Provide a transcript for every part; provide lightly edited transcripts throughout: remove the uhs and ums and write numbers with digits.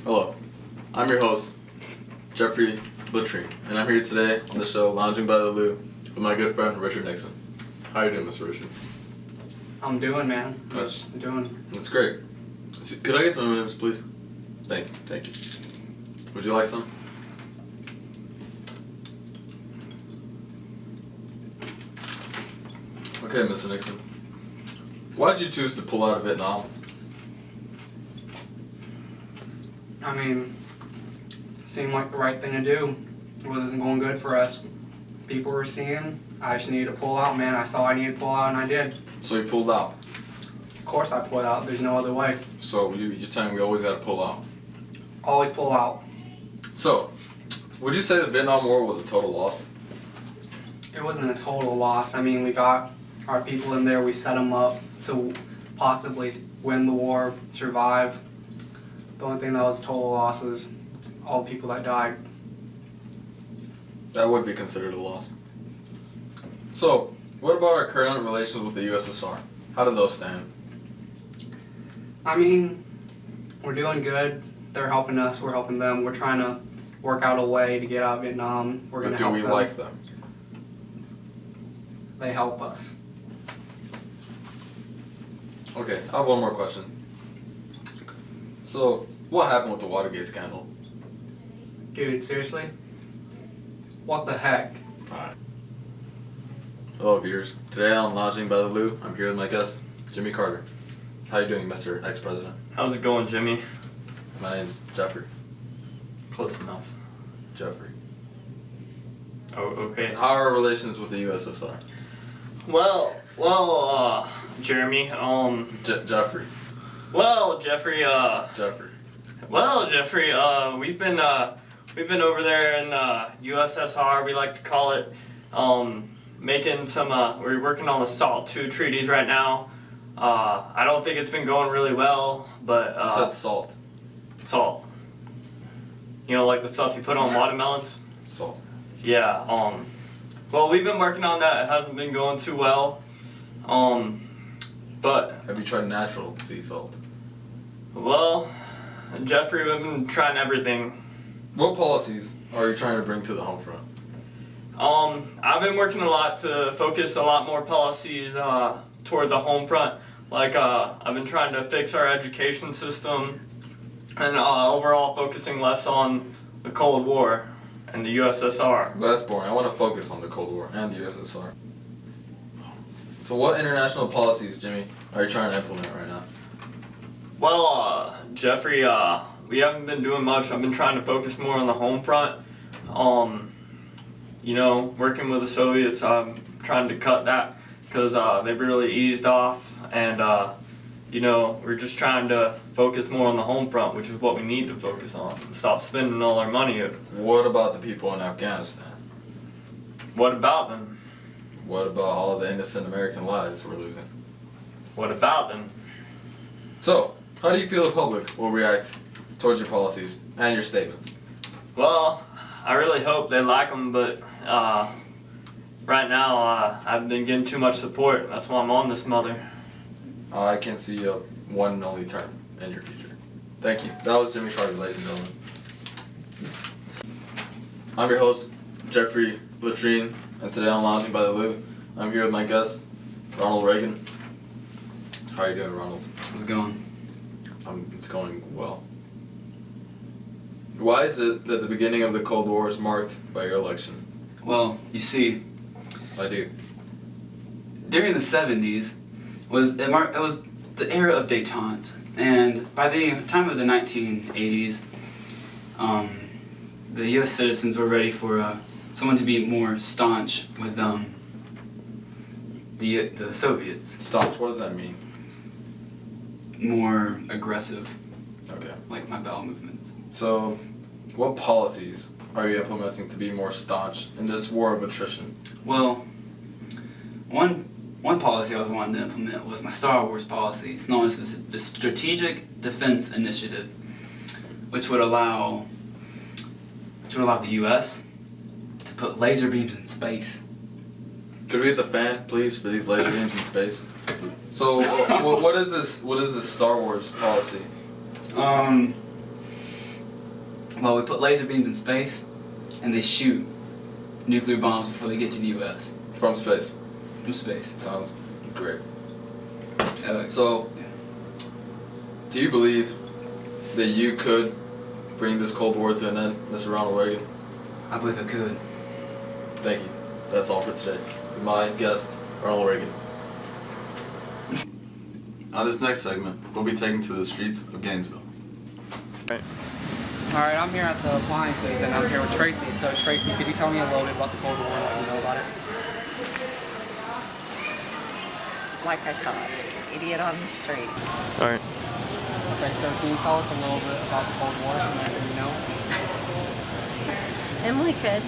Hello, I'm your host, Jeffrey Latrine, and I'm here today on the show Lounging by the Loo with my good friend Richard Nixon. How are you doing, Mr. Richard? I'm doing, man. I'm doing. That's great. Could I get some M&Ms, please? Thank you. Would you like some? Okay, Mr. Nixon. Why did you choose to pull out of Vietnam? I mean, it seemed like the right thing to do. It wasn't going good for us. People were seeing. I just needed to pull out, man. I saw I needed to pull out, and I did. So you pulled out. Of course I pulled out. There's no other way. So you're telling me we always got to pull out? Always pull out. So, would you say the Vietnam War was a total loss? It wasn't a total loss. I mean, we got our people in there. We set them up to possibly win the war, survive. The only thing that was a total loss was all the people that died. That would be considered a loss. So, what about our current relations with the USSR? How do those stand? I mean, we're doing good. They're helping us. We're helping them. We're trying to work out a way to get out of Vietnam. We're going to help them. Do we like them? They help us. Okay, I have one more question. So, what happened with the Watergate scandal? Dude, seriously? What the heck? Alright. Hello viewers. Today on Lounging by the Loo, I'm here with my guest, Jimmy Carter. How you doing, Mr. Ex-President? How's it going, Jimmy? My name's Jeffrey. Close enough. Jeffrey. Oh, okay. How are our relations with the USSR? Well, Jeremy, Jeffrey. well, Jeffrey, Jeffrey. well, Jeffrey, we've been over there in the USSR, we like to call it, making some, we're working on the SALT II treaties right now. I don't think it's been going really well, but, You said salt. salt. You know, like the stuff you put on watermelons? Salt. Yeah, well, we've been working on that. It hasn't been going too well. But, Have you tried natural sea salt? well, Jeffrey, we've been trying everything. What policies are you trying to bring to the home front? I've been working a lot to focus a lot more policies toward the home front. Like, I've been trying to fix our education system and overall focusing less on the Cold War and the USSR. That's boring. I want to focus on the Cold War and the USSR. So what international policies, Jimmy, are you trying to implement right now? Well, Jeffrey, we haven't been doing much. I've been trying to focus more on the home front. You know, working with the Soviets, I'm trying to cut that because they've really eased off, and you know, we're just trying to focus more on the home front, which is what we need to focus on. Stop spending all our money. What about the people in Afghanistan? What about them? What about all the innocent American lives we're losing? What about them? So, how do you feel the public will react towards your policies and your statements? Well, I really hope they like them, but right now I've been getting too much support. That's why I'm on this mother. I can see a one and only term in your future. Thank you. That was Jimmy Carter, ladies and gentlemen. I'm your host, Jeffrey Latrine, and today on Lounging by the Loo, I'm here with my guest, Ronald Reagan. How are you doing, Ronald? How's it going? It's going well. Why is it that the beginning of the Cold War is marked by your election? Well, you see, I do. during the 70s, it was the era of détente, and by the time of the 1980s, the U.S. citizens were ready for someone to be more staunch with the Soviets. Staunch, what does that mean? More aggressive, Okay. like my bowel movements. So, what policies are you implementing to be more staunch in this war of attrition? Well, one policy I was wanting to implement was my Star Wars policy. It's known as the Strategic Defense Initiative, which would allow the U.S. to put laser beams in space. Could we get the fan, please, for these laser beams in space? So, what is this? What is this Star Wars policy? Well, we put laser beams in space, and they shoot nuclear bombs before they get to the U.S. From space. From space. Sounds great. Yeah. So, do you believe that you could bring this Cold War to an end, Mr. Ronald Reagan? I believe it could. Thank you. That's all for today. My guest, Ronald Reagan. Now, this next segment, we'll be taken to the streets of Gainesville. Alright, I'm here at the appliances and I'm here with Tracy. So Tracy, could you tell me a little bit about the Cold War and what you know about it? Like I thought, idiot on the street. Alright. Okay, so can you tell us a little bit about the Cold War and what you know? Emily could.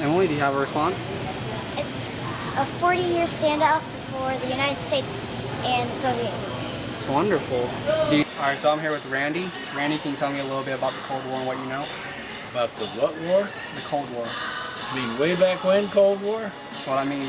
Emily, do you have a response? It's a 40-year standoff before the United States and the Soviet Union. It's wonderful. Alright, so I'm here with Randy. Randy, can you tell me a little bit about the Cold War and what you know? About the what war? The Cold War. You mean way back when, Cold War? That's what I mean.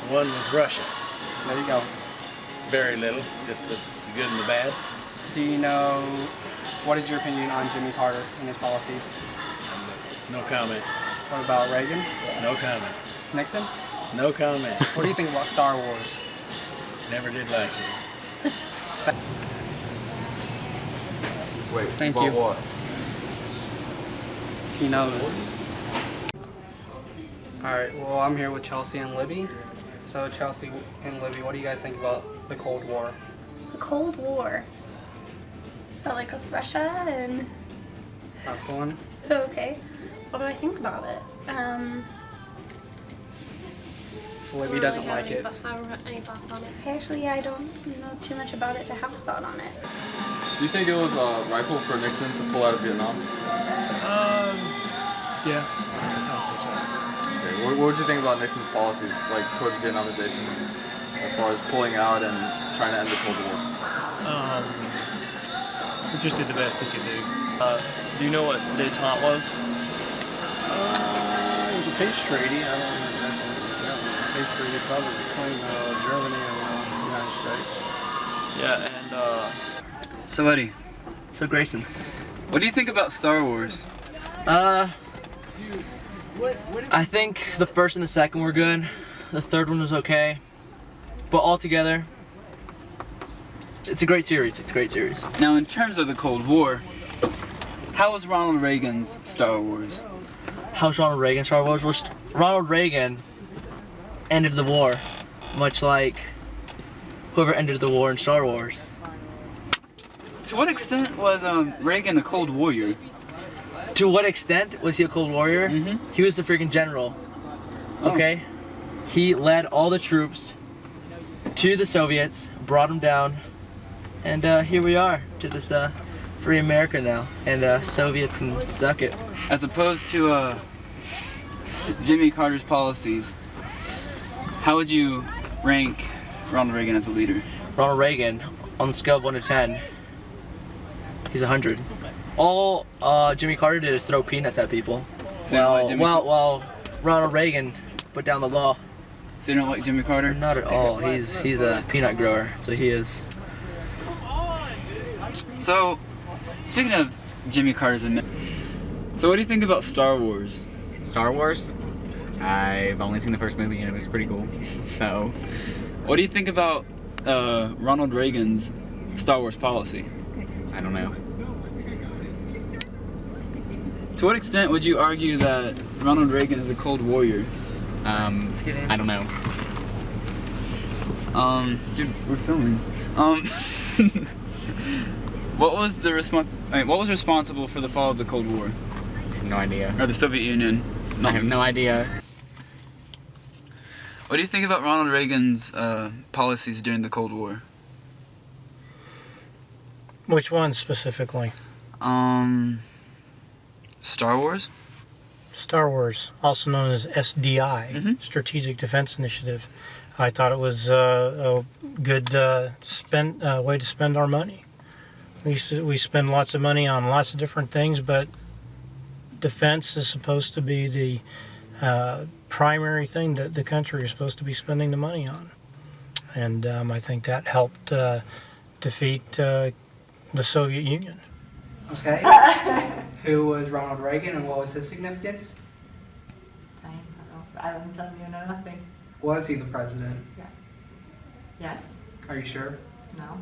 The one with Russia. There you go. Very little, just the good and the bad. Do you know, what is your opinion on Jimmy Carter and his policies? No comment. What about Reagan? No comment. Nixon? No comment. What do you think about Star Wars? Never did like it. Wait, Thank about you. what? He knows. Alright, well I'm here with Chelsea and Libby. So Chelsea and Libby, what do you guys think about the Cold War? The Cold War. Is that like with Russia and... That's the one. Okay. What do I think about it? Libby doesn't like it. I don't have any thoughts on it. Actually, I don't know too much about it to have a thought on it. Do you think it was a rifle for Nixon to pull out of Vietnam? Yeah. I would say so. Okay, what would you think about Nixon's policies, like towards Vietnamization, as far as pulling out and trying to end the Cold War? He just did the best he could do. Do you know what détente was? It was a peace treaty. I don't know exactly what it was. Yeah, it was a peace treaty probably between Germany and the United States. Yeah, and So, Eddie, So Grayson, what do you think about Star Wars? I think the first and the second were good. The third one was okay, but altogether, it's a great series. It's a great series. Now, in terms of the Cold War, how was Ronald Reagan's Star Wars? How's Ronald Reagan Star Wars? Well, Ronald Reagan ended the war, much like whoever ended the war in Star Wars. To what extent was Reagan a Cold Warrior? To what extent was he a Cold Warrior? Mm-hmm. He was the freaking general. Oh. Okay? He led all the troops to the Soviets, brought them down, and here we are to this free America now. And Soviets can suck it. As opposed to Jimmy Carter's policies, how would you rank Ronald Reagan as a leader? Ronald Reagan, on the scale of 1 to 10, he's 100. All Jimmy Carter did is throw peanuts at people. So you don't like Jimmy Well, Ronald Reagan put down the law. So you don't like Jimmy Carter? Not at all. He's a peanut grower, so he is. So, speaking of Jimmy Carter's so what do you think about Star Wars? Star Wars? I've only seen the first movie and it was pretty cool. So, What do you think about Ronald Reagan's Star Wars policy? I don't know. To what extent would you argue that Ronald Reagan is a Cold Warrior? I don't know. Dude, we're filming. What was responsible for the fall of the Cold War? No idea. Or the Soviet Union? I have no idea. What do you think about Ronald Reagan's policies during the Cold War? Which one specifically? Star Wars? Star Wars, also known as SDI, Strategic Defense Initiative. I thought it was a good way to spend our money. We spend lots of money on lots of different things, but defense is supposed to be the primary thing that the country is supposed to be spending the money on. And I think that helped defeat the Soviet Union. Okay. Who was Ronald Reagan and what was his significance? Dang, I don't tell you nothing. Was he the president? Yes. Are you sure? No.